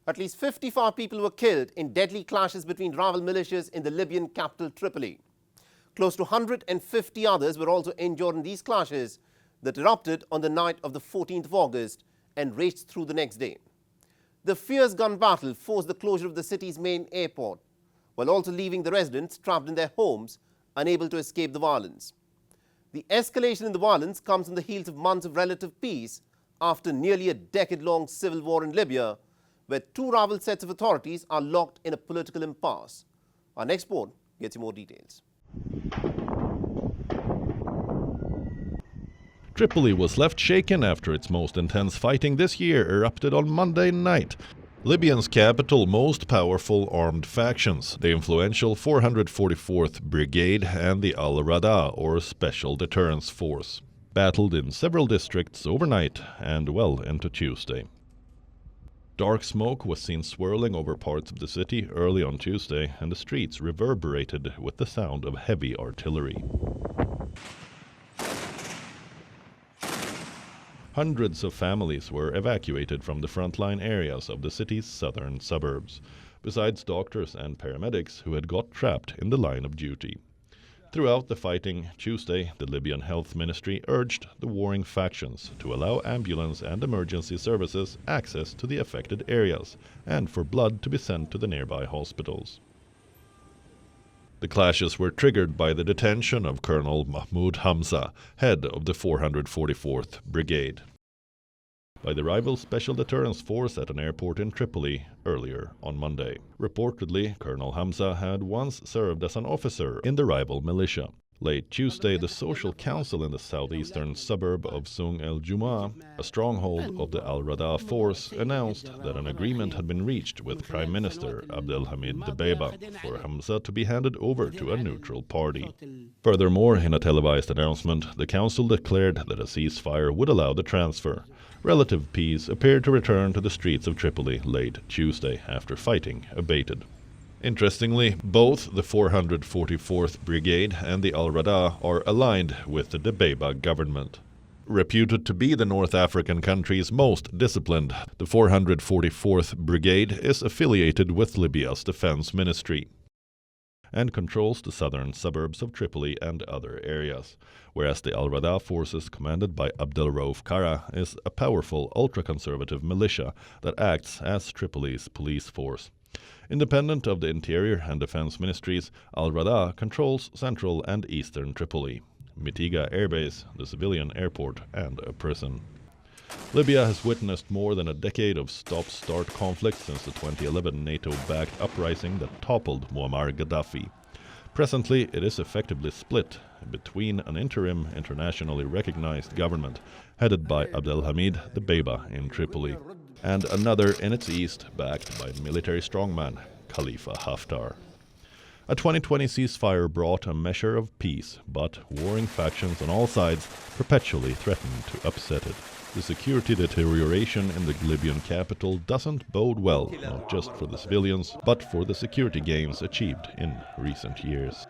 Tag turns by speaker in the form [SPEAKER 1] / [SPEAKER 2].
[SPEAKER 1] At least 54 people were killed in deadly clashes between rival militias in the Libyan capital Tripoli. Close to 150 others were also injured in these clashes that erupted on the night of the 14th of August and raged through the next day. The fierce gun battle forced the closure of the city's main airport, while also leaving the residents trapped in their homes, unable to escape the violence. The escalation in the violence comes on the heels of months of relative peace after nearly a decade-long civil war in Libya, where two rival sets of authorities are locked in a political impasse. Our next report gets you more details.
[SPEAKER 2] Tripoli was left shaken after its most intense fighting this year erupted on Monday night. Libyan's capital most powerful armed factions, the influential 444th Brigade and the Al-Rada, or Special Deterrence Force, battled in several districts overnight and well into Tuesday. Dark smoke was seen swirling over parts of the city early on Tuesday, and the streets reverberated with the sound of heavy artillery. Hundreds of families were evacuated from the frontline areas of the city's southern suburbs, besides doctors and paramedics who had got trapped in the line of duty. Throughout the fighting Tuesday, the Libyan Health Ministry urged the warring factions to allow ambulance and emergency services access to the affected areas and for blood to be sent to the nearby hospitals. The clashes were triggered by the detention of Colonel Mohammed Saleh, head of the 444th Brigade, by the rival Special Deterrence Force at an airport in Tripoli earlier on Monday. Reportedly, Colonel Hamza had once served as an officer in the rival militia. Late Tuesday, the Social Council in the southeastern suburb of Sung el-Juma, a stronghold of the Al-Rada force, announced that an agreement had been reached with Prime Minister Abdelhamid Dbeibeh for Hamza to be handed over to a neutral party. Furthermore, in a televised announcement, the council declared that a ceasefire would allow the transfer. Relative peace appeared to return to the streets of Tripoli late Tuesday after fighting abated. Interestingly, both the 444th Brigade and the Al-Rada are aligned with the Dbeibeh government. Reputed to be the North African country's most disciplined, the 444th Brigade is affiliated with Libya's defense ministry and controls the southern suburbs of Tripoli and other areas, whereas the Al-Rada forces commanded by Abdelrauf Kara is a powerful ultra-conservative militia that acts as Tripoli's police force. Independent of the Interior and Defense Ministries, Al-Rada controls central and eastern Tripoli, Mitiga airbase, the civilian airport, and a prison. Libya has witnessed more than a decade of stop-start conflict since the 2011 NATO-backed uprising that toppled Muammar Gaddafi. Presently, it is effectively split between an interim, internationally recognized government headed by Abdelhamid Dbeibeh in Tripoli and another in its east backed by military strongman Khalifa Haftar. A 2020 ceasefire brought a measure of peace, but warring factions on all sides perpetually threaten to upset it. The security deterioration in the Libyan capital doesn't bode well, not just for the civilians, but for the security gains achieved in recent years.